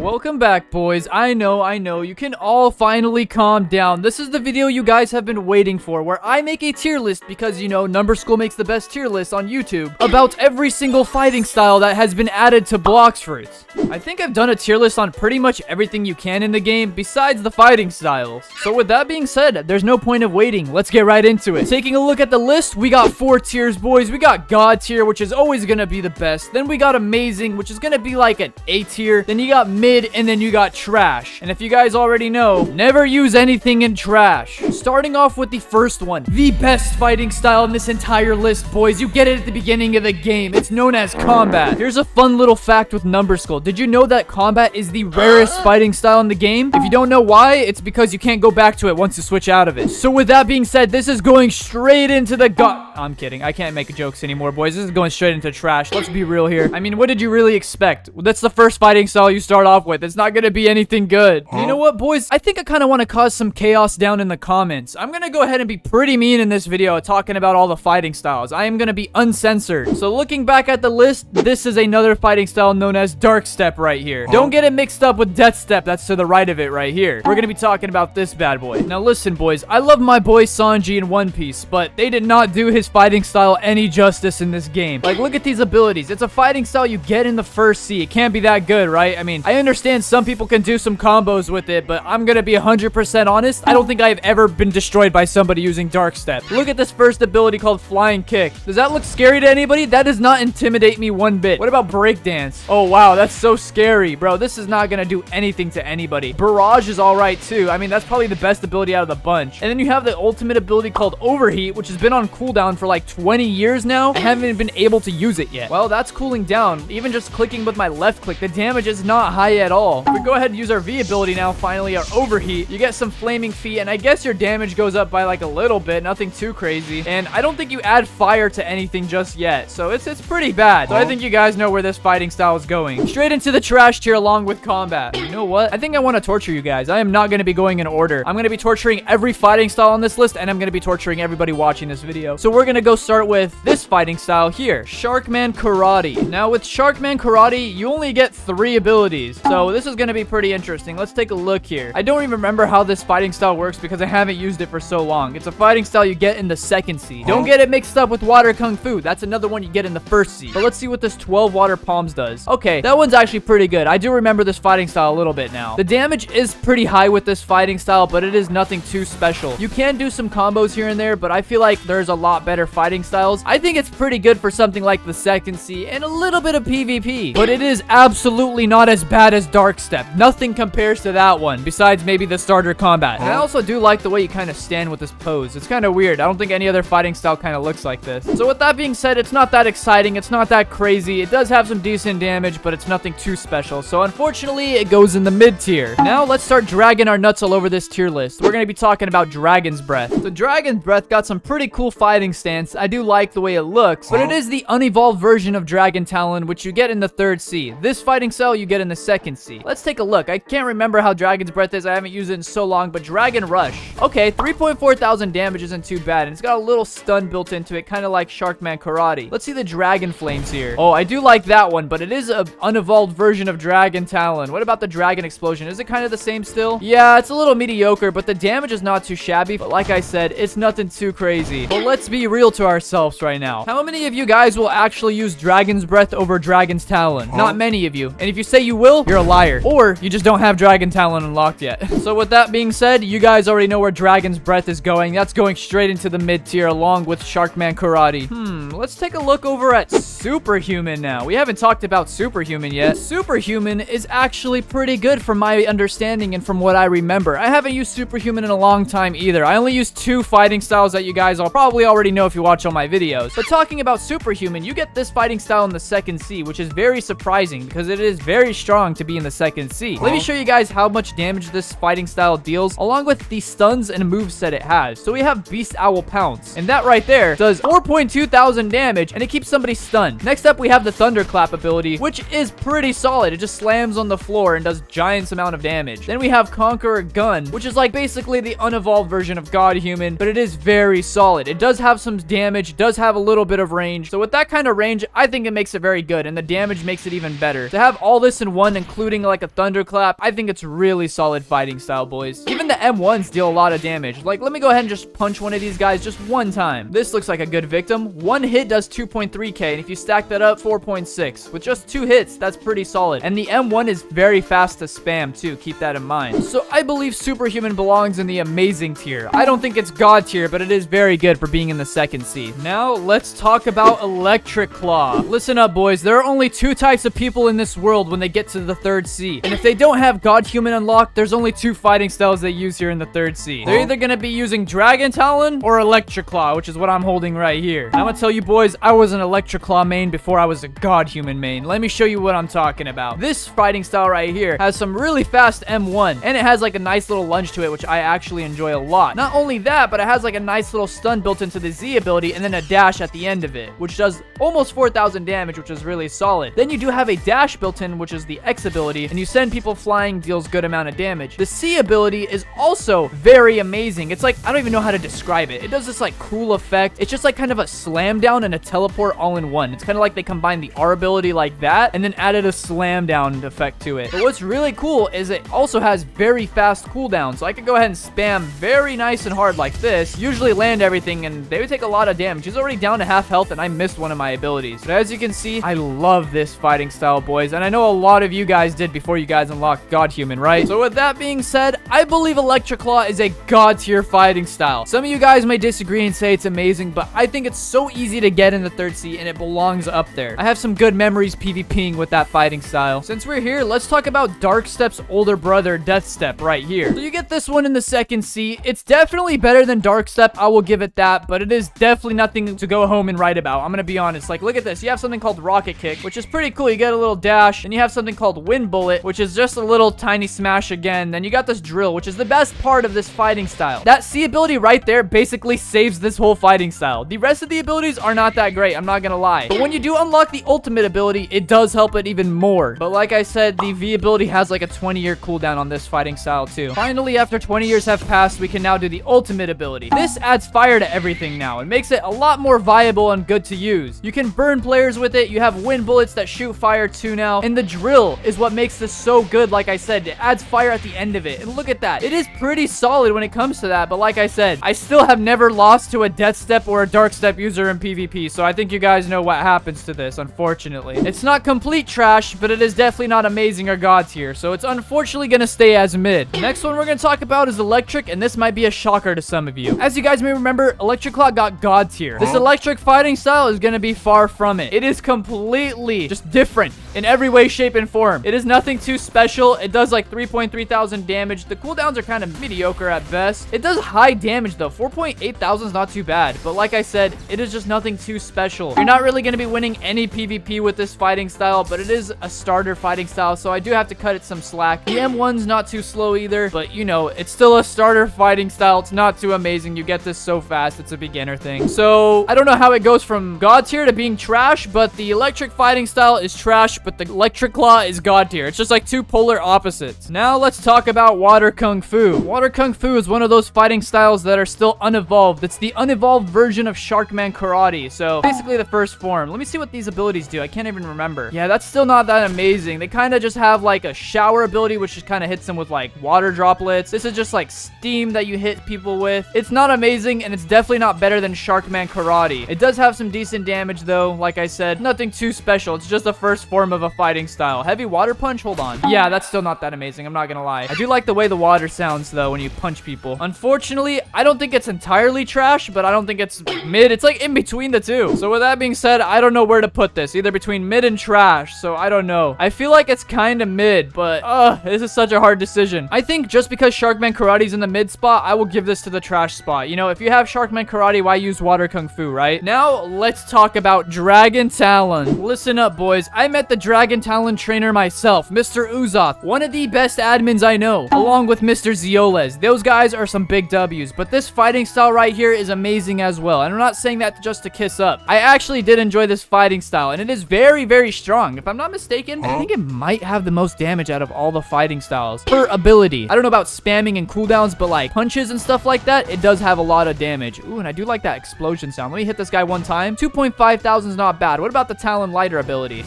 Welcome back, boys. I know, you can all finally calm down. This is the video you guys have been waiting for, where I make a tier list because, you know, Numberskull makes the best tier list on YouTube about every single fighting style that has been added to Bloxfruits. I think I've done a tier list on pretty much everything you can in the game besides the fighting styles. So with that being said, there's no point of waiting. Let's get right into it. Taking a look at the list, we got 4 tiers, boys. We got God tier, which is always gonna be the best. Then we got Amazing, which is gonna be like an A tier. Then you got Mid, and then you got Trash. And if you guys already know, never use anything in trash. Starting off with the first one, the best fighting style in this entire list, boys. You get it at the beginning of the game. It's known as Combat. Here's a fun little fact with Numberskull. Did you know that Combat is the rarest fighting style in the game? If you don't know why, it's because you can't go back to it once you switch out of it. So with that being said, this is going straight into the I'm kidding. I can't make jokes anymore, boys. This is going straight into trash. Let's be real here. I mean, what did you really expect? Well, that's the first fighting style you start off with. It's not gonna be anything good. You know what, boys? I think I kind of want to cause some chaos down in the comments. I'm gonna go ahead and be pretty mean in this video talking about all the fighting styles. I am gonna be uncensored. So looking back at the list, this is another fighting style known as Deathstep right here. Don't get it mixed up with Deathstep. That's to the right of it right here. We're gonna be talking about this bad boy. Now listen, boys. I love my boy Sanji in One Piece, but they did not do his fighting style any justice in this game. Like, look at these abilities. It's a fighting style you get in the first sea. It can't be that good, right? I mean, I understand some people can do some combos with it, but I'm gonna be 100% honest. I don't think I've ever been destroyed by somebody using Deathstep. Look at this first ability called Flying Kick. Does that look scary to anybody? That does not intimidate me one bit. What about Breakdance? Oh, wow, that's so scary, bro. This is not gonna do anything to anybody. Barrage is alright, too. I mean, that's probably the best ability out of the bunch. And then you have the ultimate ability called Overheat, which has been on cooldown for like 20 years now. I haven't even been able to use it yet. Well, that's cooling down. Even just clicking with my left click, the damage is not high at all. If we go ahead and use our V ability now, finally, our Overheat, you get some Flaming Feet, and I guess your damage goes up by like a little bit, nothing too crazy. And I don't think you add fire to anything just yet, so it's pretty bad. So I think you guys know where this fighting style is going. Straight into the trash tier along with Combat. You know what? I think I want to torture you guys. I am not going to be going in order. I'm going to be torturing every fighting style on this list, and I'm going to be torturing everybody watching this video. So we're going to go start with this fighting style here, SharkMan Karate. Now with SharkMan Karate, you only get 3 abilities, so this is going to be pretty interesting. Let's take a look here. I don't even remember how this fighting style works because I haven't used it for so long. It's a fighting style you get in the second sea. Don't get it mixed up with Water Kung Fu. That's another one you get in the first sea. But let's see what this 12 Water Palms does. Okay, that one's actually pretty good. I do remember this fighting style a little bit now. The damage is pretty high with this fighting style, but it is nothing too special. You can do some combos here and there, but I feel like there's a lot better fighting styles. I think it's pretty good for something like the second sea and a little bit of PvP, but it is absolutely not as bad as Deathstep. Nothing compares to that one, besides maybe the starter combat. And I also do like the way you kind of stand with this pose. It's kind of weird. I don't think any other fighting style kind of looks like this. So with that being said, it's not that exciting. It's not that crazy. It does have some decent damage, but it's nothing too special. So unfortunately, it goes in the mid tier. Now let's start dragging our nuts all over this tier list. We're going to be talking about Dragon's Breath. The Dragon's Breath got some pretty cool fighting stance. I do like the way it looks, but it is the unevolved version of Dragon Talon, which you get in the third sea. This fighting style you get in the second sea. Let's take a look. I can't remember how Dragon's Breath is. I haven't used it in so long, but Dragon Rush. Okay, 3.4 thousand damage isn't too bad, and it's got a little stun built into it, kind of like SharkMan Karate. Let's see the Dragon Flames here. Oh, I do like that one, but it is an unevolved version of Dragon Talon. What about the Dragon Explosion? Is it kind of the same still? Yeah, it's a little mediocre, but the damage is not too shabby. But like I said, it's nothing too crazy. But let's be real to ourselves right now. How many of you guys will actually use Dragon's Breath over Dragon's Talon? Not many of you. And if you say you will, you're a liar. Or you just don't have Dragon Talon unlocked yet. So with that being said, you guys already know where Dragon's Breath is going. That's going straight into the mid tier along with SharkMan Karate. Let's take a look over at Superhuman now. We haven't talked about Superhuman yet. Superhuman is actually pretty good from my understanding and from what I remember. I haven't used Superhuman in a long time either. I only used 2 fighting styles that you guys all probably already know if you watch all my videos. But talking about Superhuman, you get this fighting style in the second sea, which is very surprising because it is very strong to be in the second sea. Let me show you guys how much damage this fighting style deals, along with the stuns and moveset it has. So we have Beast Owl Pounce, and that right there does 4.2 thousand damage, and it keeps somebody stunned. Next up, we have the Thunderclap ability, which is pretty solid. It just slams on the floor and does giant amount of damage. Then we have Conqueror Gun, which is like basically the unevolved version of God Human, but it is very solid. It does have some damage, does have a little bit of range. So with that kind of range, I think it makes it very good, and the damage makes it even better. To have all this in one and including like a thunderclap. I think it's really solid fighting style, boys. Even the M1s deal a lot of damage. Like, let me go ahead and just punch one of these guys just one time. This looks like a good victim. One hit does 2.3k, and if you stack that up, 4.6. With just 2 hits, that's pretty solid. And the M1 is very fast to spam too, keep that in mind. So I believe Superhuman belongs in the amazing tier. I don't think it's God tier, but it is very good for being in the second C. Now, let's talk about Electric Claw. Listen up, boys. There are only 2 types of people in this world when they get to the third C. And if they don't have God Human unlocked, there's only 2 fighting styles they use here in the third C. They're either gonna be using Dragon Talon or Electric Claw, which is what I'm holding right here. And I'm gonna tell you, boys, I was an Electric Claw main before I was a God Human main. Let me show you what I'm talking about. This fighting style right here has some really fast M1, and it has like a nice little lunge to it, which I actually enjoy a lot. Not only that, but it has like a nice little stun built into the Z ability and then a dash at the end of it, which does almost 4,000 damage, which is really solid. Then you do have a dash built in, which is the X ability, and you send people flying, deals good amount of damage. The C ability is also very amazing. It's like, I don't even know how to describe it. It does this like cool effect. It's just like kind of a slam down and a teleport all in one. It's kind of like they combined the R ability like that and then added a slam down effect to it. But what's really cool is it also has very fast cooldown, so I could go ahead and spam very nice and hard like this, usually land everything, and they would take a lot of damage. He's already down to half health, and I missed one of my abilities. But as you can see, I love this fighting style, boys, and I know a lot of you guys did before you guys unlocked God Human, right? So with that being said, I believe Electric Claw is a God tier fighting style. Some of you guys may disagree and say it's amazing, but I think it's so easy to get in the third C, and it belongs up there. I have some good memories PvPing with that fighting style. Since we're here, let's talk about Darkstep's older brother, Deathstep, right here. So you get this one in the second C. It's definitely better than Darkstep, I will give it that, but it is definitely nothing to go home and write about. I'm gonna be honest. Like, look at this. You have something called Rocket Kick, which is pretty cool. You get a little dash, and you have something called Wind Bullet, which is just a little tiny smash again. Then you got this drill, which is the best part of this fighting style. That C ability right there basically saves this whole fighting style. The rest of the abilities are not that great, I'm not gonna lie. But when you do unlock the ultimate ability, it does help it even more. But like I said, the V ability has like a 20-year cooldown on this fighting style too. Finally, after 20 years have passed, we can now do the ultimate ability. This adds fire to everything now. It makes it a lot more viable and good to use. You can burn players with it. You have wind bullets that shoot fire too now. And the drill is what makes this so good. Like I said, it adds fire at the end of it. And look at that. It is pretty solid when it comes to that. But like I said, I still have never lost to a Deathstep or a Darkstep user in PvP. So I think you guys know what happens to this, unfortunately. It's not complete trash, but it is definitely not amazing or God tier. So it's unfortunately going to stay as mid. The next one we're going to talk about is Electric, and this might be a shocker to some of you. As you guys may remember, Electric Claw got God tier. This electric fighting style is going to be far from it. It is completely just different in every way, shape, and form. It is nothing too special. It does like 3.3 thousand damage. The cooldowns are kind of mediocre at best. It does high damage though. 4.8 thousand is not too bad. But like I said, it is just nothing too special. You're not really going to be winning any PvP with this fighting style, but it is a starter fighting style, so I do have to cut it some slack. The M1's not too slow either, but you know, it's still a starter fighting style. It's not too amazing. You get this so fast. It's a beginner thing. So I don't know how it goes from God tier to being trash, but the electric fighting style is trash, but the Electric Claw is God tier. It's just like two polar opposites. Now let's talk about Water Kung Fu. Water Kung Fu is one of those fighting styles that are still unevolved. It's the unevolved version of SharkMan Karate. So basically the first form. Let me see what these abilities do. I can't even remember. Yeah, that's still not that amazing. They kind of just have like a shower ability, which just kind of hits them with like water droplets. This is just like steam that you hit people with. It's not amazing, and it's definitely not better than SharkMan Karate. It does have some decent damage though. Like I said, nothing too special. It's just the first form of a fighting style. Heavy water punch? Hold on. Yeah, that's still not that amazing. I'm not gonna lie. I do like the way the water sounds though when you punch people. Unfortunately, I don't think it's entirely trash, but I don't think it's mid. It's like in between the two. So with that being said, I don't know where to put this. Either between mid and trash. So I don't know. I feel like it's kind of mid, but this is such a hard decision. I think just because SharkMan Karate's in the mid spot, I will give this to the trash spot. You know, if you have SharkMan Karate, why use Water Kung Fu, right? Now, let's talk about Dragon Talon. Listen up, boys. I met the Dragon Talon trainer myself, Mr. Uzoth, one of the best admins I know, along with Mr. Zioles. Those guys are some big W's, but this fighting style right here is amazing as well, and I'm not saying that just to kiss up. I actually did enjoy this fighting style, and it is very, very strong. If I'm not mistaken, I think it might have the most damage out of all the fighting styles per ability. I don't know about spamming and cooldowns, but like punches and stuff like that, it does have a lot of damage. Ooh, and I do like that explosion sound. Let me hit this guy one time. 2.5 thousand is not bad. What about the Talon lighter ability?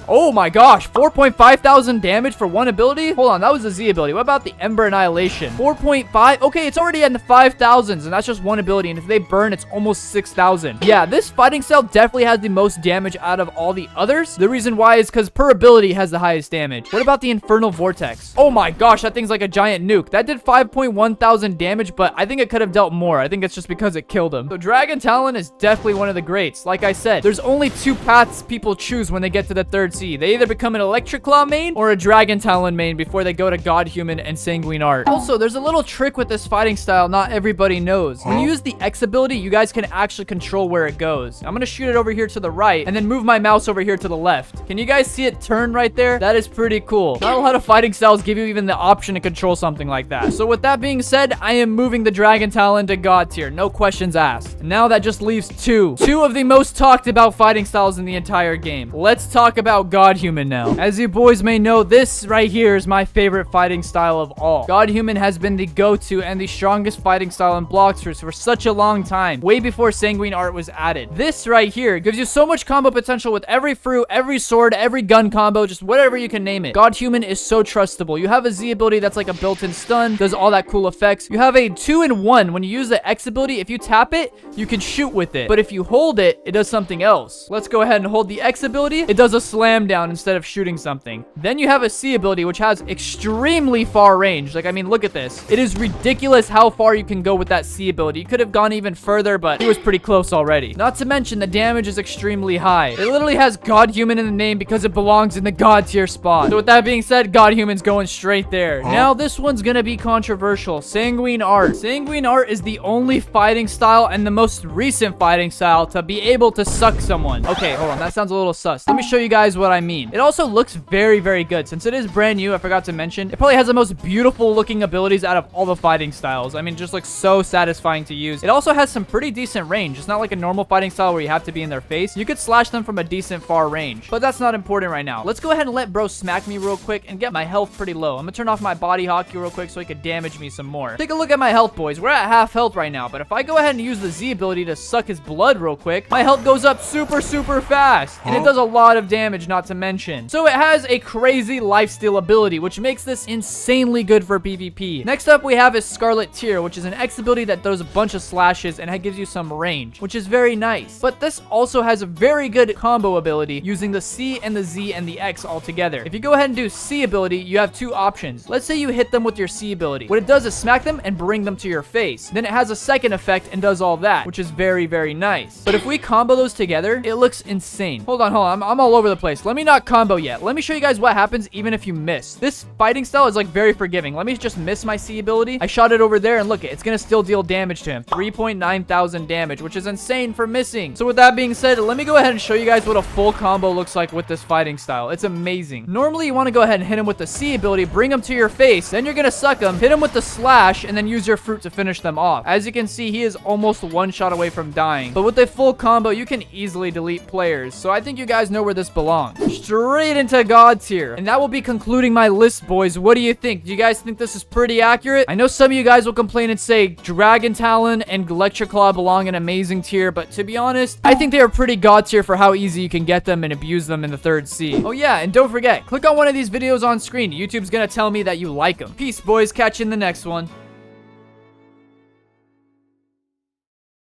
Oh my gosh, 4.5 thousand damage for one ability? Hold on, that was the Z ability. What about the Ember Annihilation? 4.5? Okay, it's already in the 5,000s, and that's just one ability, and if they burn, it's almost 6,000. Yeah, this fighting style definitely has the most damage out of all the others. The reason why is because per ability has the highest damage. What about the Infernal Vortex? Oh my gosh, that thing's like a giant nuke. That did 5.1 thousand damage, but I think it could have dealt more. I think it's just because it killed him. So Dragon Talon is definitely one of the greats. Like I said, there's only two paths people choose when they get to the third sea. They either become an Electric Claw main or a Dragon Talon main before they go to God Human and Sanguine Art. Also, there's a little trick with this fighting style not everybody knows. When you use the X ability, you guys can actually control where it goes. I'm gonna shoot it over here to the right and then move my mouse over here to the left. Can you guys see it turn right there? That is pretty cool. Not a lot of fighting styles give you even the option to control something like that. So with that being said, I am moving the Dragon Talon to God tier. No questions asked. And now that just leaves two of the most talked about fighting styles in the entire game. Let's talk about God Human now. As you boys may know, this right here is my favorite fighting style of all. God Human has been the go-to and the strongest fighting style in Bloxfruits for such a long time, way before Sanguine Art was added. This right here gives you so much combo potential with every fruit, every sword, every gun combo, just whatever you can name it. God Human is so trustable. You have a Z ability that's like a built-in stun, does all that cool effects. You have a 2-in-1. When you use the X ability, if you tap it, you can shoot with it. But if you hold it, it does something else. Let's go ahead and hold the X ability. It does a slam down instead of shooting something. Then you have a C ability, which has extremely far range. Like, I mean, look at this. It is ridiculous how far you can go with that C ability. You could have gone even further, but he was pretty close already. Not to mention, the damage is extremely high. It literally has God Human in the name because it belongs in the God tier spot. So with that being said, God Human's going straight there. Now, this one's gonna be controversial. Sanguine Art. Sanguine Art is the only fighting style and the most recent fighting style to be able to suck someone. Okay, hold on. That sounds a little sus. Let me show you guys what I mean. It also looks very, very good. Since it is brand new, I forgot to mention, it probably has the most beautiful looking abilities out of all the fighting styles. I mean, just looks so satisfying to use. It also has some pretty decent range. It's not like a normal fighting style where you have to be in their face. You could slash them from a decent far range, but that's not important right now. Let's go ahead and let bro smack me real quick and get my health pretty low. I'm gonna turn off my body hockey real quick so he could damage me some more. Take a look at my health, boys. We're at half health right now, but if I go ahead and use the Z ability to suck his blood real quick, my health goes up super fast, and it does a lot of damage, not to mention. So it has a crazy lifesteal ability, which makes this insanely good for PvP. Next up, we have his Scarlet Tier, which is an X ability that does a bunch of slashes and it gives you some range, which is very nice. But this also has a very good combo ability using the C and the Z and the X all together. If you go ahead and do C ability, you have two options. Let's say you hit them with your C ability. What it does is smack them and bring them to your face. Then it has a second effect and does all that, which is very, very nice. But if we combo those together, it looks insane. Hold on. I'm all over the place. Let me not combo yet. Let me show you guys what happens even if you miss. This fighting style is like very forgiving. Let me just miss my C ability. I shot it over there and look, it's gonna still deal damage to him. 3.9 thousand damage, which is insane for missing. So with that being said, let me go ahead and show you guys what a full combo looks like with this fighting style. It's amazing. Normally, you want to go ahead and hit him with the C ability, bring him to your face, then you're gonna suck him, hit him with the slash, and then use your fruit to finish them off. As you can see, he is almost one shot away from dying. But with a full combo, you can easily delete players. So I think you guys know where this belongs. Straight into God tier. And that will be concluding my list, boys. What do you think? Do you guys think this is pretty accurate? I know some of you guys will complain and say Dragon Talon and Electric Claw belong in amazing tier, but to be honest, I think they are pretty God tier for how easy you can get them and abuse them in the third sea. Oh yeah, and don't forget, click on one of these videos on screen. YouTube's gonna tell me that you like them. Peace, boys. Catch you in the next one.